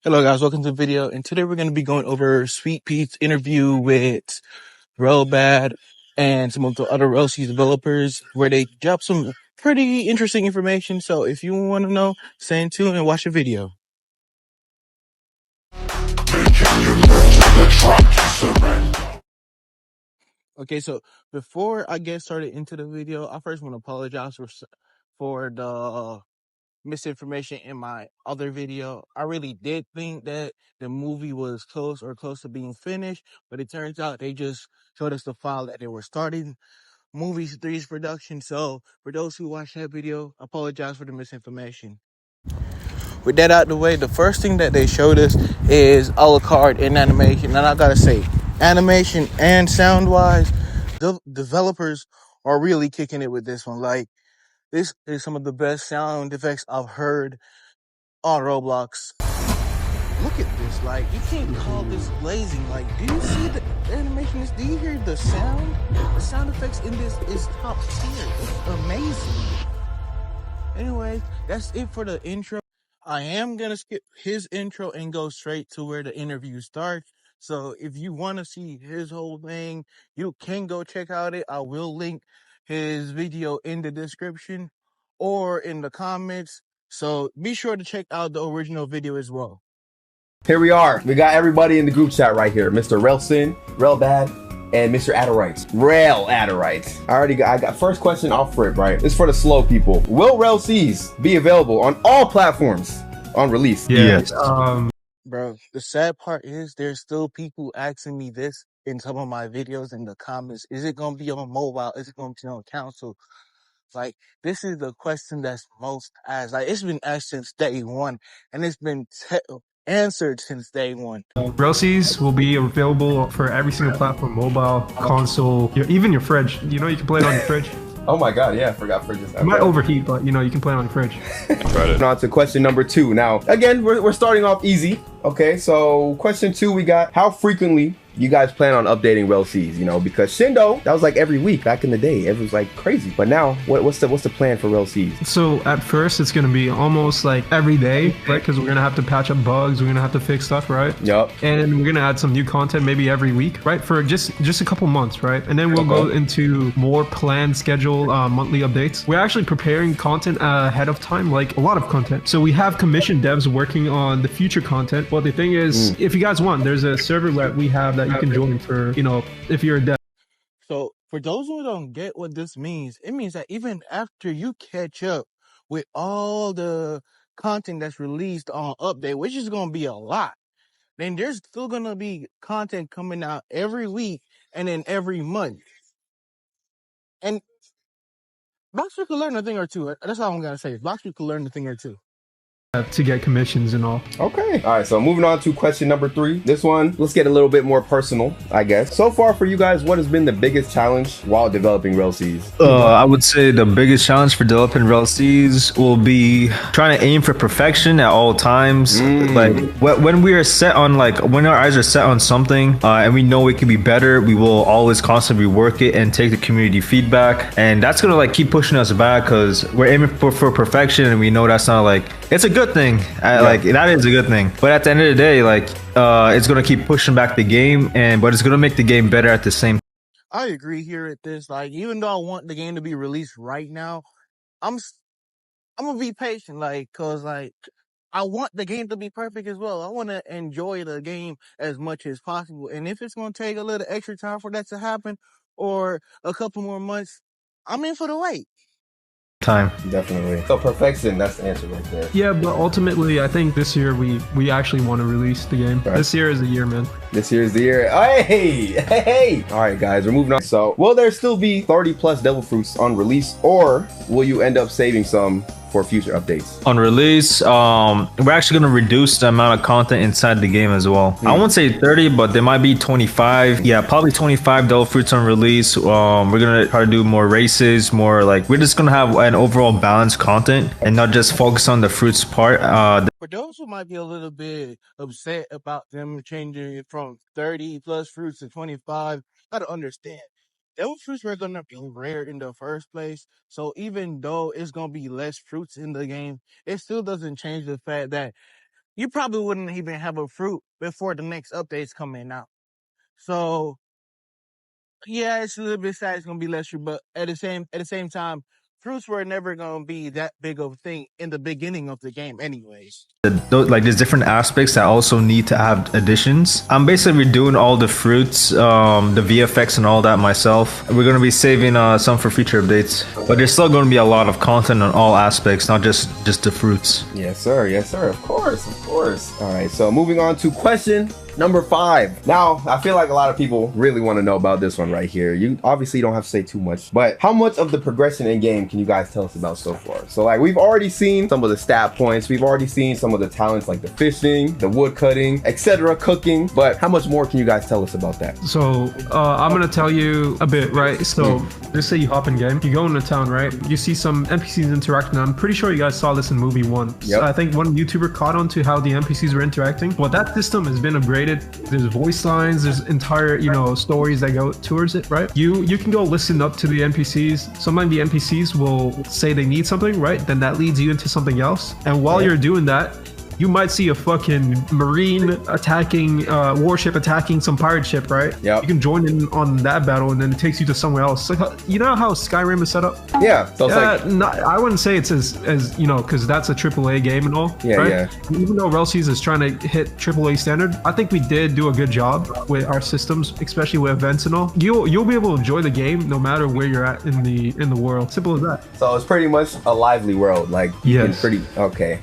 Hello guys, welcome to the video, and today we're going to be going over Sweet Pete's interview with Rell and some of the other Rell developers, where they dropped some pretty interesting information. So if you want to know, stay tuned and watch the video. Okay, so before I get started into the video, I first want to apologize for the misinformation in my other video. I really did think that the movie was close to being finished, but it turns out they just showed us the file that they were starting movie 3's production. So for those who watched that video, I apologize for the misinformation. With that out of the way, the first thing that they showed us is a la carte in animation, and I gotta say, animation and sound wise, the developers are really kicking it with this one. Like, this is some of the best sound effects I've heard on Roblox. Look at this, like, you can't call this blazing. Like, do you see the animation? Do you hear the sound? The sound effects in this is top tier. It's amazing. Anyway, that's it for the intro. I am gonna skip his intro and go straight to where the interview starts. So if you want to see his whole thing, you can go check out it. I will link his video in the description or in the comments. So be sure to check out the original video as well. Here we are. We got everybody in the group chat right here. Mr. Relson, Relbad, and Mr. Adderite. Rell Adderite. I got first question off rip, right? This is for the slow people. Will Rell C's be available on all platforms on release? Yes. Bro, the sad part is there's still people asking me this in some of my videos in the comments. Is it going to be on mobile? Is it going to be on console? Like, this is the question that's most asked. Like, it's been asked since day one, and it's been answered since day one. Rell C's will be available for every single platform, mobile, console, even your fridge. You know, you can play it on your fridge. Oh my god, yeah, I forgot fridges. It might overheat, but you know, you can play it on your fridge. On to question number 2. Now, again, we're starting off easy. Okay, so question 2 we got, how frequently you guys plan on updating Rell C's? You know, because Shindo, that was like every week back in the day. It was like crazy. But now, what's the plan for Rell C's? So at first, it's gonna be almost like every day, right? Because we're gonna have to patch up bugs, we're gonna have to fix stuff, right? Yep. And we're gonna add some new content maybe every week, right? For just a couple months, right? And then we'll go into more planned schedule monthly updates. We're actually preparing content ahead of time, like a lot of content. So we have commissioned devs working on the future content. But the thing is, if you guys want, there's a server that we have that you can join for, you know, if you're a dev. So for those who don't get what this means, it means that even after you catch up with all the content that's released on update, which is going to be a lot, then there's still going to be content coming out every week and then every month. And Blockstreet could learn a thing or two. That's all I'm going to say. Blockstreet could learn a thing or two. To get commissions and all. Okay. All right. So moving on to question number 3. This one, let's get a little bit more personal, I guess. So far for you guys, what has been the biggest challenge while developing Rell C's? I would say the biggest challenge for developing Rell C's will be trying to aim for perfection at all times. Like when we are set on, like when our eyes are set on something and we know it can be better, we will always constantly rework it and take the community feedback. And that's going to like keep pushing us back because we're aiming for perfection, and we know that's not like, it's a good thing. Like that is a good thing, but at the end of the day, like it's gonna keep pushing back the game, but it's gonna make the game better at the same time. I agree here at this. Like, even though I want the game to be released right now, I'm gonna be patient. Like, cause like I want the game to be perfect as well. I want to enjoy the game as much as possible, and if it's gonna take a little extra time for that to happen, or a couple more months, I'm in for the wait. Definitely. So perfection, that's the answer right there. Yeah, but ultimately, I think this year we actually want to release the game. Right. This year is the year, man. This year's the year. Hey! All right, guys, we're moving on. So, will there still be 30 plus Devil Fruits on release, or will you end up saving some for future updates? On release, we're actually going to reduce the amount of content inside the game as well. I won't say 30, but there might be 25. Yeah, probably 25 Devil Fruits on release. We're going to try to do more races, more like, we're just going to have an overall balanced content and not just focus on the fruits part. For those who might be a little bit upset about them changing it from 30 plus fruits to 25, gotta understand, those fruits were gonna be rare in the first place. So even though it's gonna be less fruits in the game, it still doesn't change the fact that you probably wouldn't even have a fruit before the next updates coming out. So yeah, it's a little bit sad. It's gonna be less fruit, but at the same time, fruits were never gonna be that big of a thing in the beginning of the game, anyways. Like there's different aspects that also need to have additions. I'm basically redoing all the fruits, the VFX and all that myself. We're gonna be saving some for future updates, but there's still gonna be a lot of content on all aspects, not just the fruits. Yes, sir. Yes, sir. Of course. Of course. All right. So moving on to question number 5. Now, I feel like a lot of people really want to know about this one right here. You obviously don't have to say too much, but how much of the progression in game can you guys tell us about so far? So like we've already seen some of the stat points. We've already seen some of the talents like the fishing, the wood cutting, etc., cooking. But how much more can you guys tell us about that? So I'm gonna tell you a bit, right? So just say you hop in game, you go into town, right? You see some NPCs interacting. I'm pretty sure you guys saw this in movie 1. Yep. So I think one YouTuber caught on to how the NPCs were interacting. Well, that system has been upgraded. There's voice lines, there's entire, stories that go towards it, right? You can go listen up to the NPCs. Sometimes the NPCs will say they need something, right? Then that leads you into something else. And while you're doing that, you might see a fucking marine attacking, warship attacking some pirate ship, right? Yep. You can join in on that battle and then it takes you to somewhere else. Like, you know how Skyrim is set up? Yeah. So it's like, I wouldn't say it's as because that's a AAA game and all. Yeah, right? yeah. Even though Rell is trying to hit AAA standard, I think we did do a good job with our systems, especially with events and all. You'll be able to enjoy the game no matter where you're at in the world. Simple as that. so it's pretty much a lively world. Like, Yes. okay.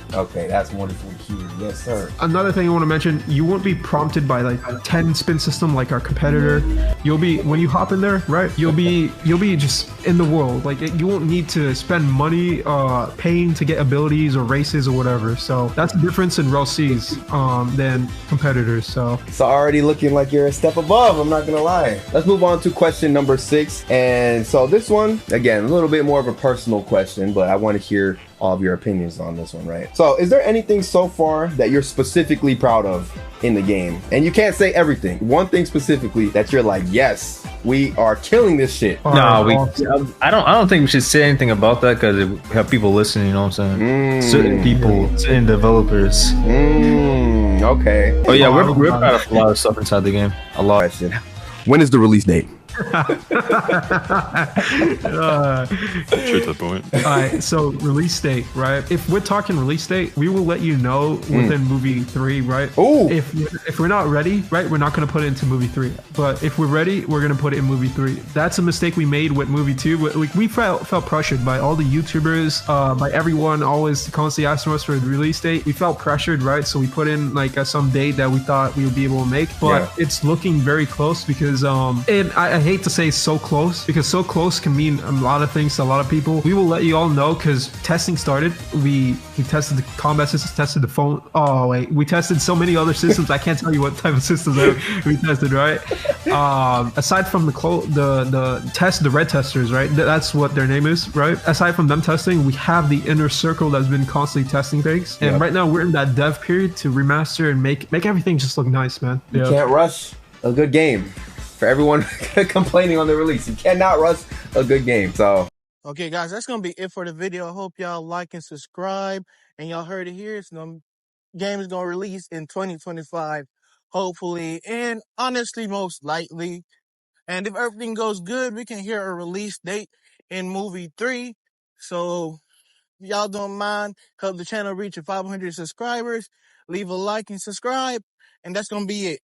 That's wonderful to hear. Yes, sir. Another thing I want to mention, you won't be prompted by like a 10 spin system like our competitor. You'll be, when you hop in there, right? You'll be just in the world. Like you won't need to spend money paying to get abilities or races or whatever. So that's the difference in Rell C's than competitors. So It's already looking like you're a step above, I'm not gonna lie. Let's move on to question number 6. And so this one, again, a little bit more of a personal question, but I want to hear all of your opinions on this one, right? So is there anything so far that you're specifically proud of in the game? And you can't say everything. One thing specifically that you're like, yes, we are killing this shit. No, I don't think we should say anything about that because we have people listening. You know what I'm saying? Certain people, certain developers. Okay. Oh yeah, we're proud of a lot of stuff inside the game. A lot. Question. When is the release date? True to the point. all right, so release date, right? If we're talking release date, we will let you know within movie 3, right? Ooh. If we're not ready, right, we're not going to put it into movie 3. But if we're ready, we're going to put it in movie 3. That's a mistake we made with movie 2. We felt pressured by all the YouTubers, by everyone always constantly asking us for the release date. We felt pressured, right? So we put in like some date that we thought we would be able to make, but it's looking very close because and I hate to say so close because so close can mean a lot of things to a lot of people. We will let you all know because testing started. We tested the combat systems, tested the phone. Oh wait, we tested so many other systems. I can't tell you what type of systems we tested, right? Aside from the red testers, right? That's what their name is, right? Aside from them testing, we have the inner circle that's been constantly testing things. And right now we're in that dev period to remaster and make everything just look nice, man. You can't rush a good game. For everyone complaining on the release, you cannot rush a good game. So Okay, guys, that's gonna be it for the video. I hope y'all like and subscribe. And y'all heard it here. Game is gonna release in 2025, hopefully, and honestly, most likely. And if everything goes good, we can hear a release date in movie 3. So if y'all don't mind, help the channel reach 500 subscribers. Leave a like and subscribe, and that's gonna be it.